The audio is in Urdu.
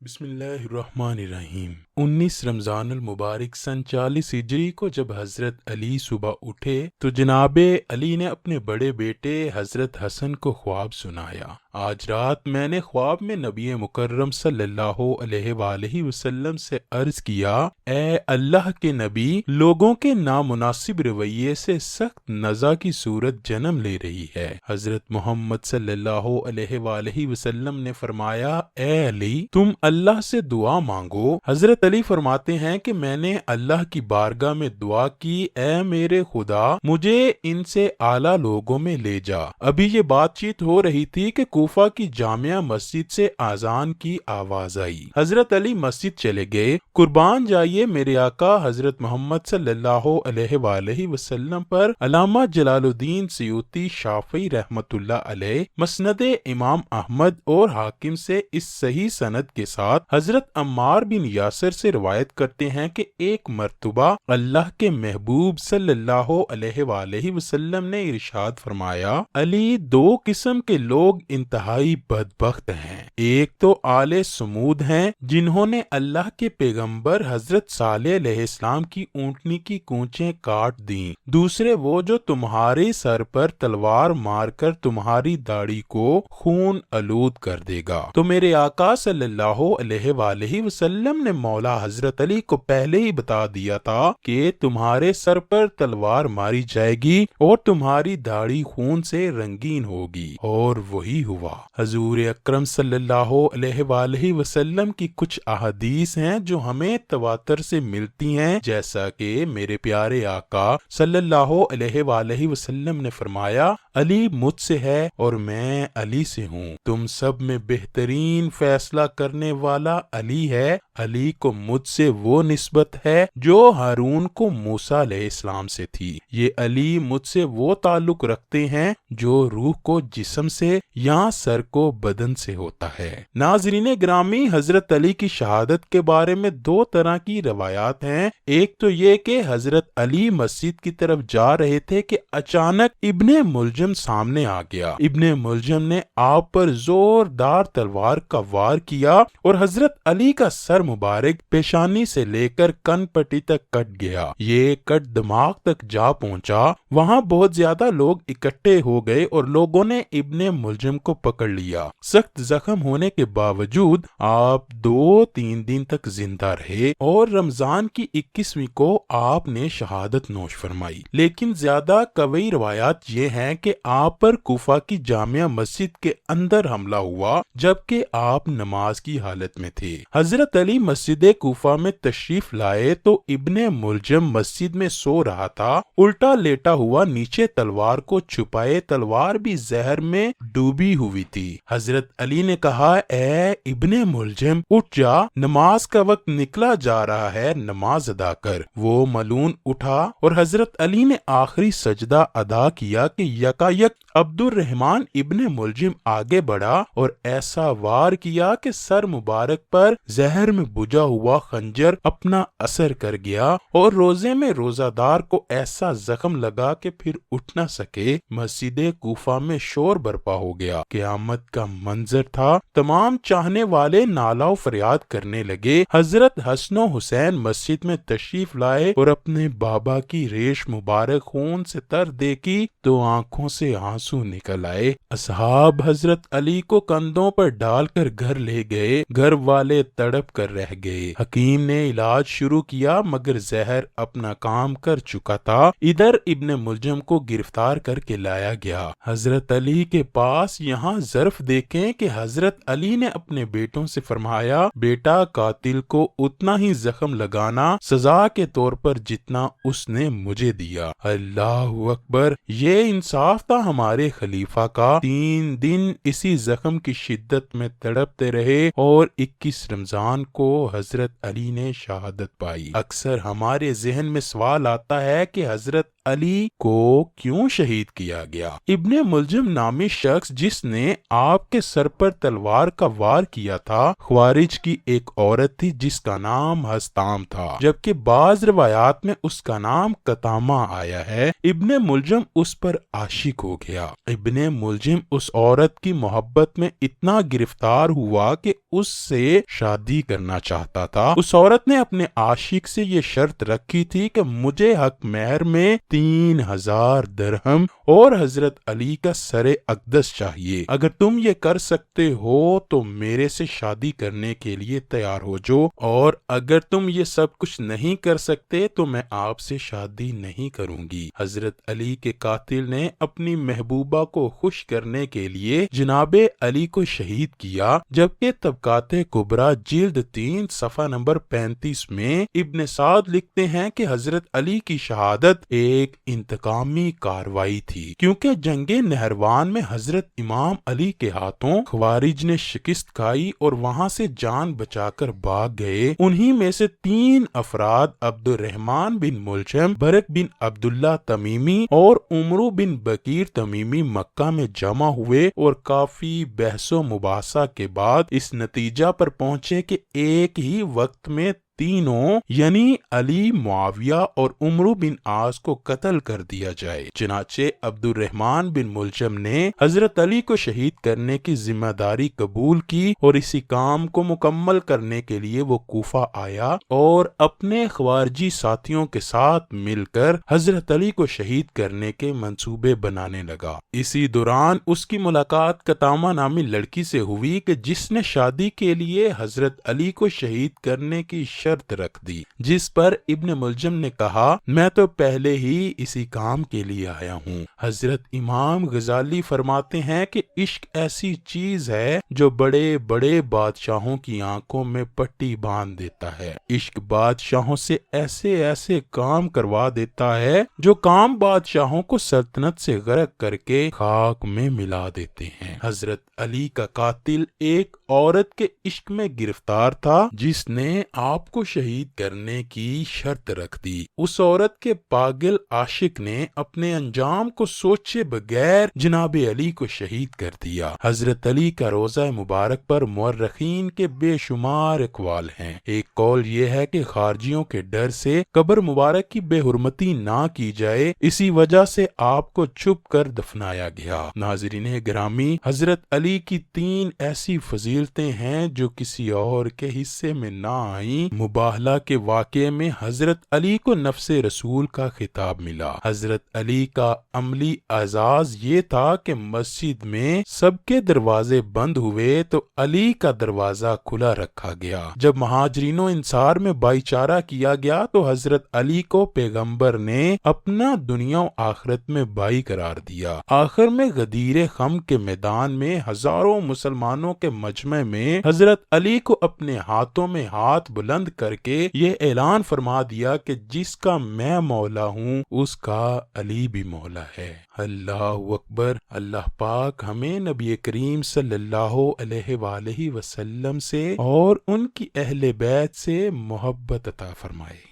بسم اللہ الرحمن الرحیم 19 رمضان المبارک سن 40 ہجری کو جب حضرت علی صبح اٹھے تو جناب علی نے اپنے بڑے بیٹے حضرت حسن کو خواب سنایا۔ آج رات میں نے خواب میں نبی مکرم صلی اللہ علیہ وآلہ وسلم سے عرض کیا، اے اللہ کے نبی، لوگوں کے نامناسب رویے سے سخت نزا کی صورت جنم لے رہی ہے۔ حضرت محمد صلی اللہ علیہ وآلہ وسلم نے فرمایا، اے علی، تم اللہ سے دعا مانگو۔ حضرت علی فرماتے ہیں کہ میں نے اللہ کی بارگاہ میں دعا کی، اے میرے خدا، مجھے ان سے اعلیٰ لوگوں میں لے جا۔ ابھی یہ بات چیت ہو رہی تھی کہ کوفہ کی جامع مسجد سے اذان کی آواز آئی۔ حضرت علی مسجد چلے گئے۔ قربان جائیے میرے آقا حضرت محمد صلی اللہ علیہ وآلہ وسلم پر علامہ جلال الدین سیوطی شافعی رحمۃ اللہ علیہ مسند امام احمد اور حاکم سے اس صحیح سند کے ساتھ حضرت عمار بن یاسر سے روایت کرتے ہیں کہ ایک مرتبہ اللہ کے محبوب صلی اللہ علیہ وآلہ وسلم نے ارشاد فرمایا، علی، دو قسم کے لوگ انتہائی بدبخت ہیں۔ ایک تو آل سمود ہیں جنہوں نے اللہ کے پیغمبر حضرت صالح علیہ السلام کی اونٹنی کی کونچیں کاٹ دیں۔ دوسرے وہ جو تمہارے سر پر تلوار مار کر تمہاری داڑھی کو خون آلود کر دے گا۔ تو میرے آقا صلی اللہ علیہ وآلہ وسلم نے مولا حضرت علی کو پہلے ہی بتا دیا تھا کہ تمہارے سر پر تلوار ماری جائے گی اور تمہاری داڑھی خون سے رنگین ہوگی، اور وہی ہوا۔ حضور اکرم صلی اللہ علیہ وآلہ وسلم کی کچھ احادیث ہیں جو ہمیں تواتر سے ملتی ہیں، جیسا کہ میرے پیارے آقا صلی اللہ علیہ وآلہ وسلم نے فرمایا، علی مجھ سے ہے اور میں علی سے ہوں۔ تم سب میں بہترین فیصلہ کرنے والا علی ہے۔ علی کو مجھ سے وہ نسبت ہے جو ہارون کو موسیٰ علیہ السلام سے تھی۔ یہ علی مجھ سے وہ تعلق رکھتے ہیں جو روح کو جسم سے یا سر کو بدن سے ہوتا ہے۔ ناظرین گرامی، حضرت علی کی شہادت کے بارے میں دو طرح کی روایات ہیں۔ ایک تو یہ کہ حضرت علی مسجد کی طرف جا رہے تھے کہ اچانک ابن ملجم سامنے آ گیا۔ ابن ملجم نے آپ پر زوردار تلوار کا وار کیا اور حضرت علی کا سر مبارک پیشانی سے لے کر کن پٹی تک کٹ گیا۔ یہ کٹ دماغ تک جا پہنچا۔ وہاں بہت زیادہ لوگ اکٹھے ہو گئے اور لوگوں نے ابن ملجم کو پکڑ لیا۔ سخت زخم ہونے کے باوجود آپ 2-3 دن تک زندہ رہے اور رمضان کی 21ویں کو آپ نے شہادت نوش فرمائی۔ لیکن زیادہ قوی روایات یہ ہیں کہ آپ پر کوفہ کی جامع مسجد کے اندر حملہ ہوا جبکہ آپ نماز کی حالت میں تھے۔ حضرت علی مسجد کوفہ میں تشریف لائے تو ابن ملجم مسجد میں سو رہا تھا، الٹا لیٹا ہوا، نیچے تلوار کو چھپائے، تلوار بھی زہر میں ڈوبی ہوئی تھی۔ حضرت علی نے کہا، اے ابن ملجم، اٹھ جا، نماز کا وقت نکلا جا رہا ہے، نماز ادا کر۔ وہ ملعون اٹھا اور حضرت علی نے آخری سجدہ ادا کیا کہ یکایک عبد الرحمن ابن ملجم آگے بڑھا اور ایسا وار کیا کہ سر مبارک پر زہر میں بجھا ہوا خنجر اپنا اثر کر گیا اور روزے میں روزہ دار کو ایسا زخم لگا کہ پھر اٹھ نہ سکے۔ مسجد کوفہ میں شور برپا ہو گیا، قیامت کا منظر تھا۔ تمام چاہنے والے نالہ و فریاد کرنے لگے۔ حضرت حسن و حسین مسجد میں تشریف لائے اور اپنے بابا کی ریش مبارک خون سے تر دیکھی تو آنکھوں سے آنسو نکل آئے۔ اصحاب حضرت علی کو کندھوں پر ڈال کر گھر لے گئے۔ گھر والے تڑپ کر رہ گئے۔ حکیم نے علاج شروع کیا مگر زہر اپنا کام کر چکا تھا۔ ادھر ابن ملجم کو گرفتار کر کے لایا گیا حضرت علی کے پاس۔ یہاں ظرف دیکھیں کہ حضرت علی نے اپنے بیٹوں سے فرمایا، بیٹا، قاتل کو اتنا ہی زخم لگانا سزا کے طور پر جتنا اس نے مجھے دیا۔ اللہ اکبر! یہ انصاف تھا ہمارے خلیفہ کا۔ 3 دن اسی زخم کی شدت میں تڑپتے رہے اور 21 رمضان کو حضرت علی نے شہادت پائی۔ اکثر ہمارے ذہن میں سوال آتا ہے کہ حضرت علی کو کیوں شہید کیا گیا؟ ابن ملجم نامی شخص جس نے آپ کے سر پر تلوار کا وار کیا تھا، خوارج کی ایک عورت تھی جس کا نام ہستام تھا، جبکہ بعض روایات میں اس کا نام قتامہ آیا ہے۔ ابن ملجم اس پر عاشق ہو گیا۔ ابن ملجم اس عورت کی محبت میں اتنا گرفتار ہوا کہ اس سے شادی کرنا چاہتا تھا۔ اس عورت نے اپنے عاشق سے یہ شرط رکھی تھی کہ مجھے حق مہر میں 3000 درہم اور حضرت علی کا سر اقدس چاہیے۔ اگر تم یہ کر سکتے ہو تو میرے سے شادی کرنے کے لیے تیار ہو جو، اور اگر تم یہ سب کچھ نہیں کر سکتے تو میں آپ سے شادی نہیں کروں گی۔ حضرت علی کے قاتل نے اپنی محبوبہ کو خوش کرنے کے لیے جناب علی کو شہید کیا، جبکہ طبقات کبریٰ جلد 3 صفحہ نمبر 35 میں ابن سعد لکھتے ہیں کہ حضرت علی کی شہادت ایک انتقامی کاروائی تھی، کیونکہ جنگ نہروان میں حضرت امام علی کے ہاتھوں خوارج نے شکست کھائی اور وہاں سے جان بچا کر بھاگ گئے۔ انہی میں سے 3 افراد عبد الرحمن بن ملجم، برق بن عبداللہ تمیمی اور عمرو بن بکیر تمیمی مکہ میں جمع ہوئے اور کافی بحث و مباحثہ کے بعد اس نتیجہ پر پہنچے کہ ایک ہی وقت میں تینوں یعنی علی، معاویہ اور عمرو بن عاص کو قتل کر دیا جائے۔ چنانچہ عبد الرحمن بن ملجم نے حضرت علی کو شہید کرنے کی ذمہ داری قبول کی اور اسی کام کو مکمل کرنے کے لیے وہ کوفہ آیا اور اپنے خوارجی ساتھیوں کے ساتھ مل کر حضرت علی کو شہید کرنے کے منصوبے بنانے لگا۔ اسی دوران اس کی ملاقات قتامہ نامی لڑکی سے ہوئی کہ جس نے شادی کے لیے حضرت علی کو شہید کرنے کی شرط رکھ دی، جس پر ابن ملجم نے کہا میں تو پہلے ہی اسی کام کے لیے آیا ہوں۔ حضرت امام غزالی فرماتے ہیں کہ عشق ایسی چیز ہے جو بڑے بڑے بادشاہوں کی آنکھوں میں پٹی باندھ دیتا ہے۔ عشق بادشاہوں سے ایسے ایسے کام کروا دیتا ہے جو کام بادشاہوں کو سلطنت سے غرق کر کے خاک میں ملا دیتے ہیں۔ حضرت علی کا قاتل ایک عورت کے عشق میں گرفتار تھا جس نے آپ کو شہید کرنے کی شرط رکھ دی۔ اس عورت کے پاگل عاشق نے اپنے انجام کو سوچے بغیر جناب علی کو شہید کر دیا۔ حضرت علی کا روضہ مبارک پر مورخین کے بے شمار اقوال ہیں۔ ایک قول یہ ہے کہ خارجیوں کے ڈر سے قبر مبارک کی بے حرمتی نہ کی جائے، اسی وجہ سے آپ کو چھپ کر دفنایا گیا۔ ناظرین گرامی، حضرت علی کی 3 ایسی فضیلتیں ہیں جو کسی اور کے حصے میں نہ آئیں۔ مباہلہ کے واقعے میں حضرت علی کو نفس رسول کا خطاب ملا۔ حضرت علی کا عملی اعزاز یہ تھا کہ مسجد میں سب کے دروازے بند ہوئے تو علی کا دروازہ کھلا رکھا گیا۔ جب مہاجرین و انصار میں بھائی چارہ کیا گیا تو حضرت علی کو پیغمبر نے اپنا دنیا و آخرت میں بھائی قرار دیا۔ آخر میں غدیر خم کے میدان میں ہزاروں مسلمانوں کے مجمع میں حضرت علی کو اپنے ہاتھوں میں ہاتھ بلند کر کے یہ اعلان فرما دیا کہ جس کا میں مولا ہوں اس کا علی بھی مولا ہے۔ اللہ اکبر۔ اللہ پاک ہمیں نبی کریم صلی اللہ علیہ وآلہ وسلم سے اور ان کی اہل بیت سے محبت عطا فرمائے۔